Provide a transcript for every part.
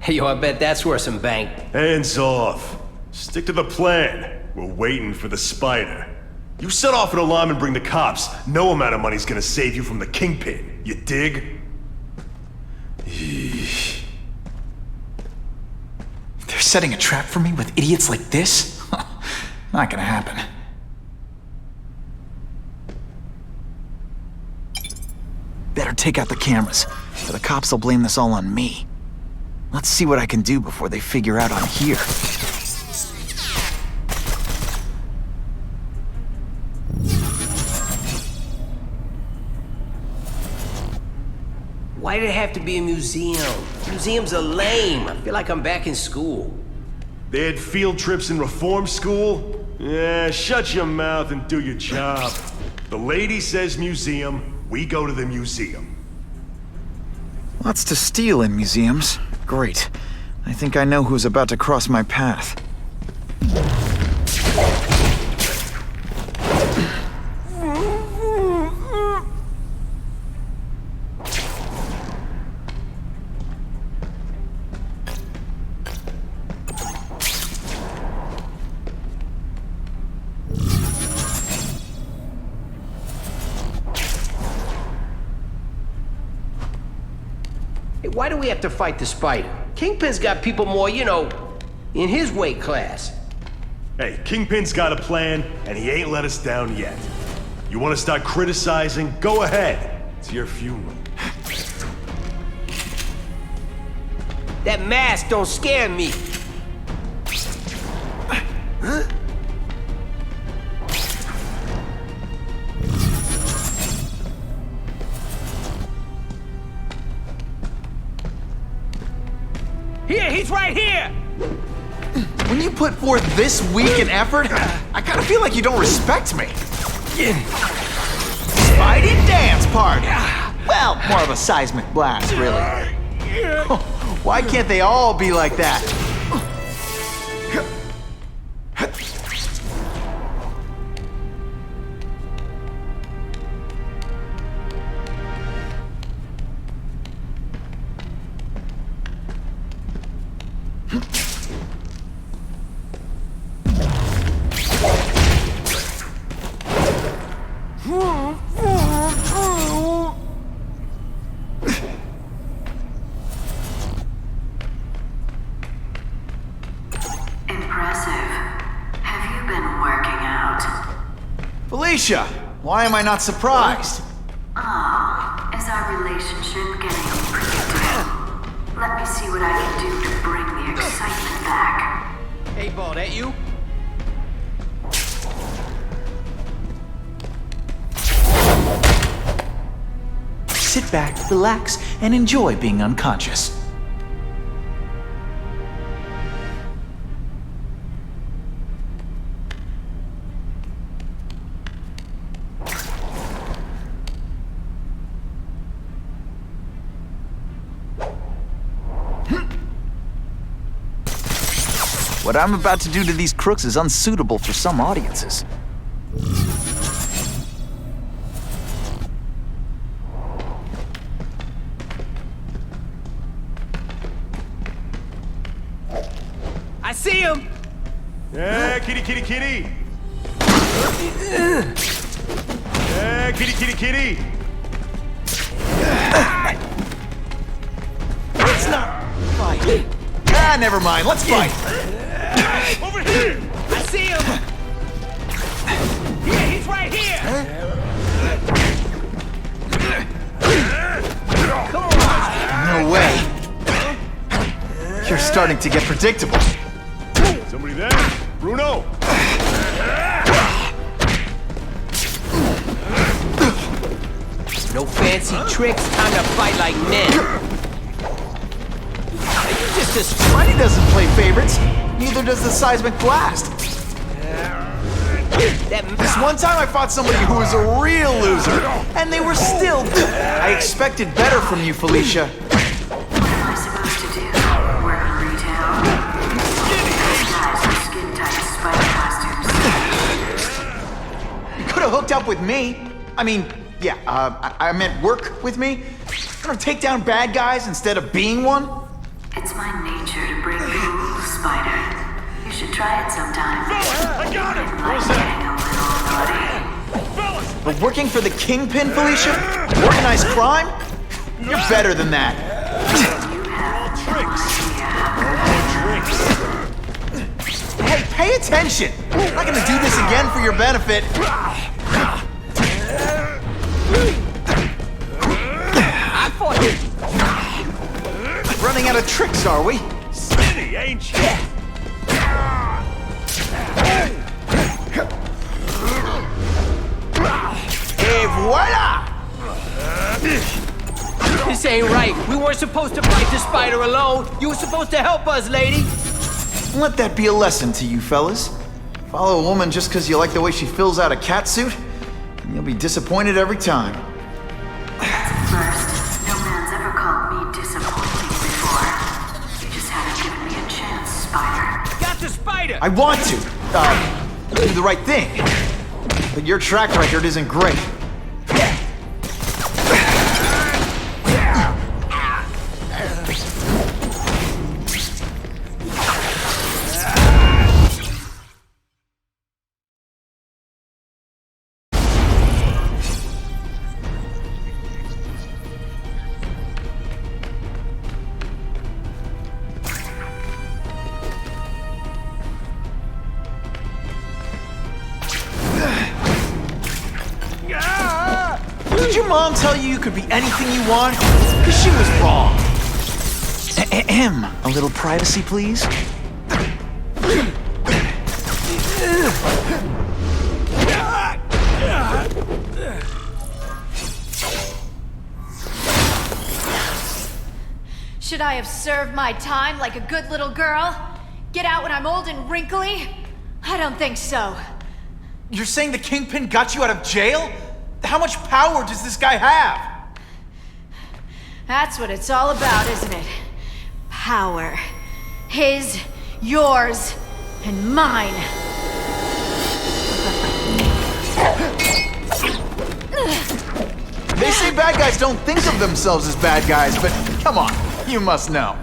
Hey, yo, I bet that's worth some bank. Hands off. Stick to the plan. We're waiting for the spider. You set off an alarm and bring the cops. No amount of money's gonna save you from the kingpin. You dig? They're setting a trap for me with idiots like this? Not gonna happen. Better take out the cameras, or the cops will blame this all on me. Let's see what I can do before they figure out I'm here. Why did it have to be a museum? Museums are lame. I feel like I'm back in school. They had field trips in reform school? Yeah, shut your mouth and do your job. The lady says museum, we go to the museum. Lots to steal in museums. Great. I think I know who's about to cross my path. Hey, why do we have to fight the spider? Kingpin's got people more, you know, in his weight class. Hey, Kingpin's got a plan, and he ain't let us down yet. You want to start criticizing? Go ahead. It's your funeral. That mask don't scare me. Huh? Here, he's right here! When you put forth this weak an effort, I kind of feel like you don't respect me. Spidey dance party! Well, more of a seismic blast, really. Why can't they all be like that? Felicia, why am I not surprised? Is our relationship getting unpredictable? Let me see what I can do to bring the excitement back. Hey, Ball, that you? Sit back, relax, and enjoy being unconscious. What I'm about to do to these crooks is unsuitable for some audiences. I see him! Yeah, kitty, kitty, kitty! Yeah, kitty, kitty, kitty! Let's not fight. Ah, never mind. Let's fight. Over here! I see him! Here, he's right here! Come on! No way. You're starting to get predictable. Somebody there? Bruno! No fancy tricks, time to fight like men. You just a Spidey doesn't play favorites. Neither does the seismic blast. This one time I fought somebody who was a real loser, and they were still... I expected better from you, Felicia. What am I supposed to do? Work in retail? These guys are skin-tight spider costumes. You could have hooked up with me. I mean, yeah, I meant work with me. Gonna take down bad guys instead of being one. It's my nature to break the rules, Spider. You should try it sometime. I got him! Like getting a little naughty. But working for the Kingpin, Felicia? Organized crime? You're better than that. You have no idea how good I am. Hey, pay attention! I'm not gonna do this again for your benefit. I fought him. Running out of tricks, are we? Skinny, ain't you? Et voila! This ain't right. We weren't supposed to fight the spider alone. You were supposed to help us, lady. Let that be a lesson to you fellas. Follow a woman just because you like the way she fills out a catsuit, and you'll be disappointed every time. First, no man's ever called me disappointing before. You just haven't given me a chance, Spider. Got the spider. I want to, do the right thing. But your track record isn't great. Did your mom tell you could be anything you want? Because she was wrong. A little privacy, please? Should I have served my time like a good little girl? Get out when I'm old and wrinkly? I don't think so. You're saying the Kingpin got you out of jail? How much power does this guy have? That's what it's all about, isn't it? Power. His, yours, and mine. They say bad guys don't think of themselves as bad guys, but come on, you must know.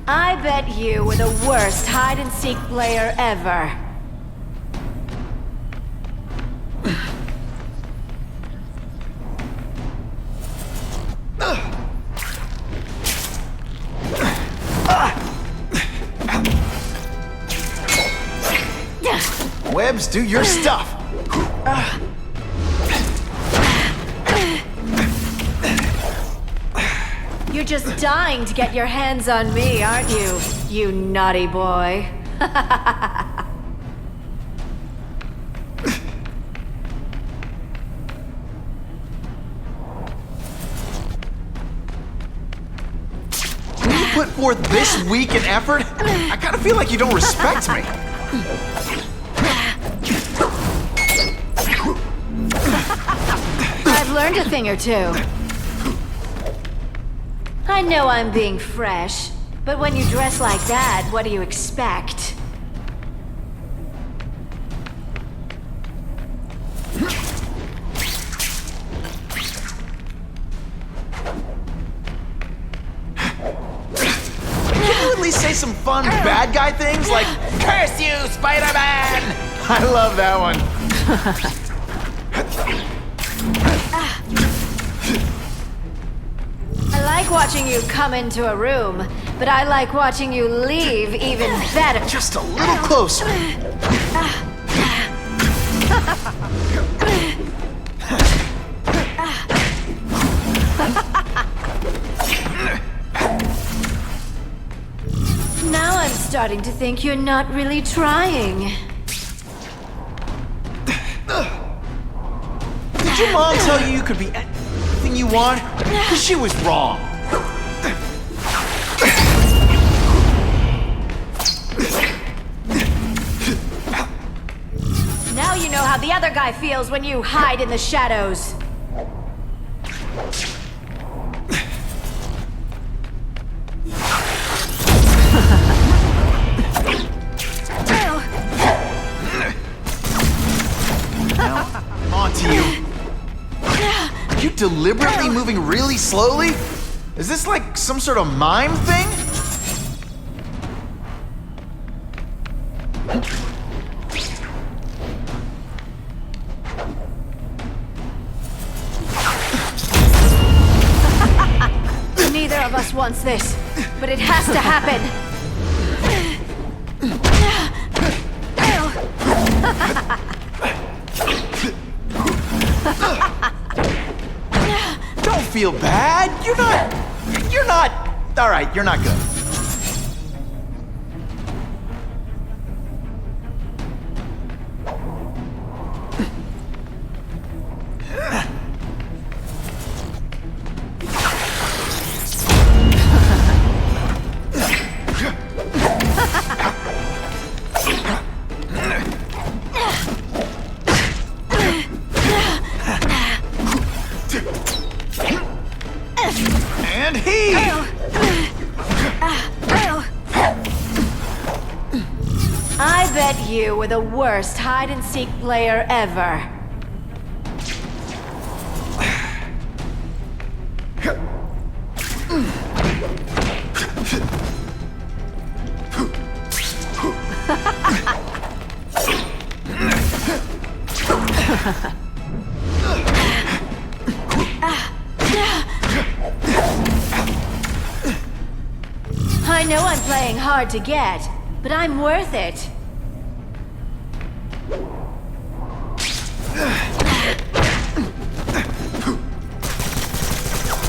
I bet you were the worst hide-and-seek player ever. Webs, do your stuff. You're just dying to get your hands on me, aren't you? You naughty boy. When you put forth this week in effort, I kind of feel like you don't respect me. I've learned a thing or two. I know I'm being fresh, but when you dress like that, what do you expect? Can you at least say some fun bad guy things like, "Curse you, Spider-Man"? I love that one. I like watching you come into a room, but I like watching you leave even better. Just a little closer. Now I'm starting to think you're not really trying. Did your mom tell you you could be anything you want? Because she was wrong. Now you know how the other guy feels when you hide in the shadows. Now, I'm on to you. Are you deliberately moving really slowly? Is this like some sort of mime thing? Neither of us wants this, but it has to happen. Don't feel bad. You're not. All right, you're not good. And he! I bet you were the worst hide-and-seek player ever. I know I'm playing hard to get, but I'm worth it.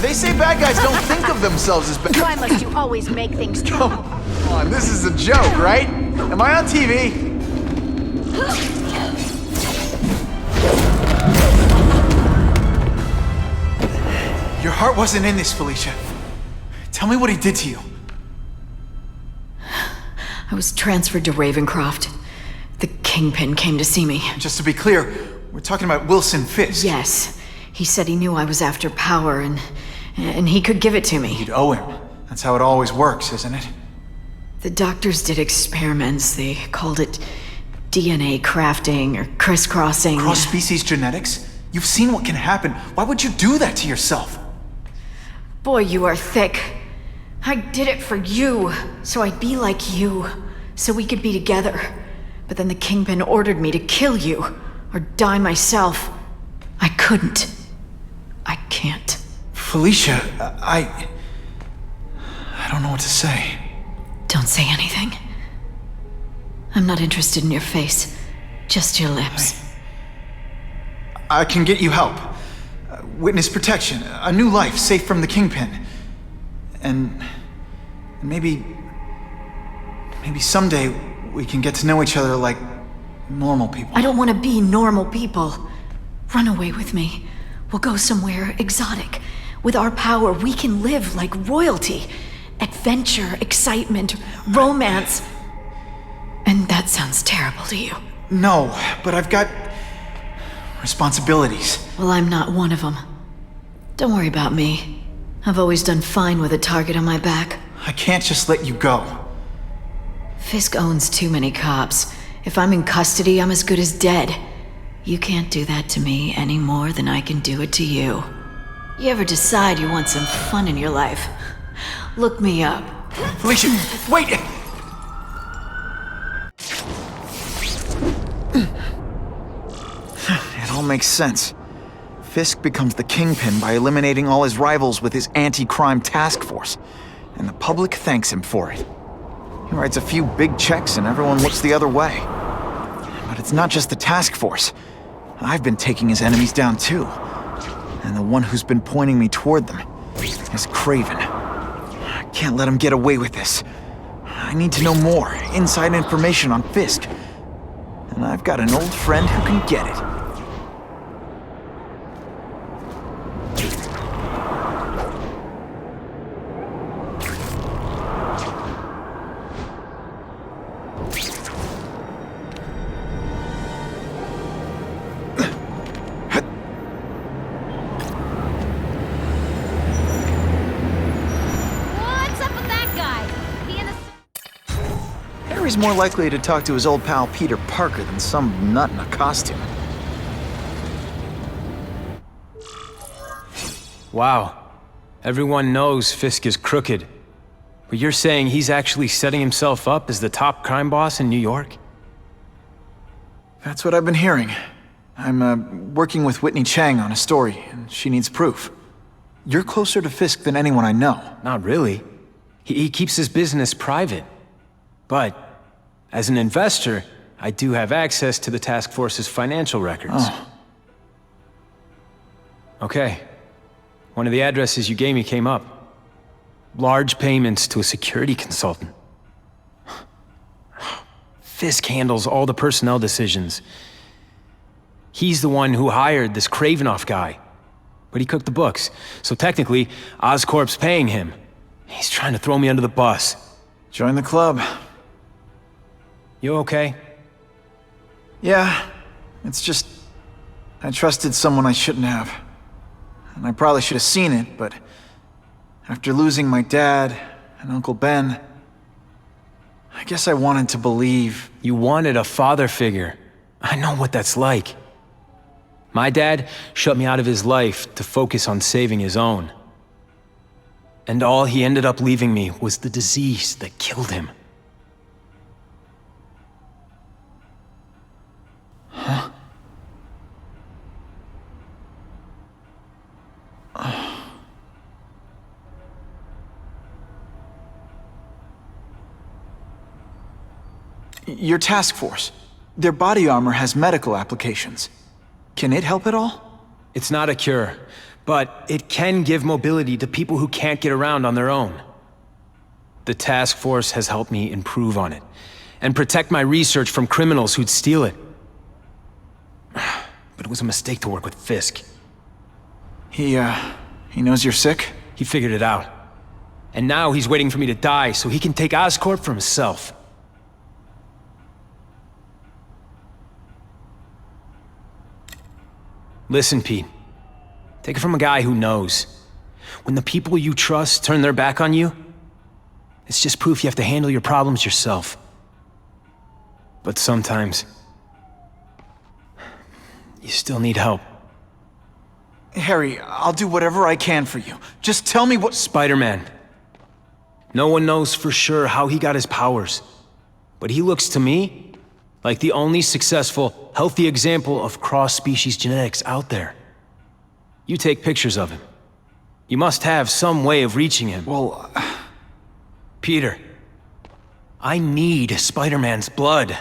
They say bad guys don't think of themselves as bad. Why must you always make things trouble? Come on, this is a joke, right? Am I on TV? Your heart wasn't in this, Felicia. Tell me what he did to you. I was transferred to Ravencroft. The Kingpin came to see me. Just to be clear, we're talking about Wilson Fisk. Yes. He said he knew I was after power and he could give it to me. You'd owe him. That's how it always works, isn't it? The doctors did experiments. They called it DNA crafting or crisscrossing. Cross-species genetics? You've seen what can happen. Why would you do that to yourself? Boy, you are thick. I did it for you, so I'd be like you, so we could be together. But then the Kingpin ordered me to kill you, or die myself. I couldn't. I can't. Felicia, I don't know what to say. Don't say anything. I'm not interested in your face, just your lips. I can get you help. Witness protection, a new life safe from the Kingpin. And maybe someday we can get to know each other like normal people. I don't want to be normal people. Run away with me. We'll go somewhere exotic. With our power, we can live like royalty. Adventure, excitement, romance. And that sounds terrible to you. No, but I've got responsibilities. Well, I'm not one of them. Don't worry about me. I've always done fine with a target on my back. I can't just let you go. Fisk owns too many cops. If I'm in custody, I'm as good as dead. You can't do that to me any more than I can do it to you. You ever decide you want some fun in your life? Look me up. Felicia, wait! It all makes sense. Fisk becomes the Kingpin by eliminating all his rivals with his anti-crime task force, and the public thanks him for it. He writes a few big checks and everyone looks the other way. But it's not just the task force. I've been taking his enemies down too. And the one who's been pointing me toward them is Craven. I can't let him get away with this. I need to know more, inside information on Fisk. And I've got an old friend who can get it. Harry's more likely to talk to his old pal Peter Parker than some nut in a costume. Wow. Everyone knows Fisk is crooked. But you're saying he's actually setting himself up as the top crime boss in New York? That's what I've been hearing. I'm working with Whitney Chang on a story, and she needs proof. You're closer to Fisk than anyone I know. Not really. He keeps his business private. But, as an investor, I do have access to the task force's financial records. Oh. Okay. One of the addresses you gave me came up. Large payments to a security consultant. Fisk handles all the personnel decisions. He's the one who hired this Kravinoff guy. But he cooked the books, so technically, Oscorp's paying him. He's trying to throw me under the bus. Join the club. You okay? Yeah, it's just... I trusted someone I shouldn't have. And I probably should have seen it, but... after losing my dad and Uncle Ben... I guess I wanted to believe... You wanted a father figure. I know what that's like. My dad shut me out of his life to focus on saving his own. And all he ended up leaving me was the disease that killed him. Huh? Your task force. Their body armor has medical applications. Can it help at all? It's not a cure, but it can give mobility to people who can't get around on their own. The task force has helped me improve on it, and protect my research from criminals who'd steal it. But it was a mistake to work with Fisk. He knows you're sick? He figured it out. And now he's waiting for me to die so he can take Oscorp for himself. Listen, Pete. Take it from a guy who knows. When the people you trust turn their back on you, it's just proof you have to handle your problems yourself. But sometimes, you still need help. Harry, I'll do whatever I can for you. Just tell me what— Spider-Man. No one knows for sure how he got his powers. But he looks to me like the only successful, healthy example of cross-species genetics out there. You take pictures of him. You must have some way of reaching him. Well, Peter, I need Spider-Man's blood.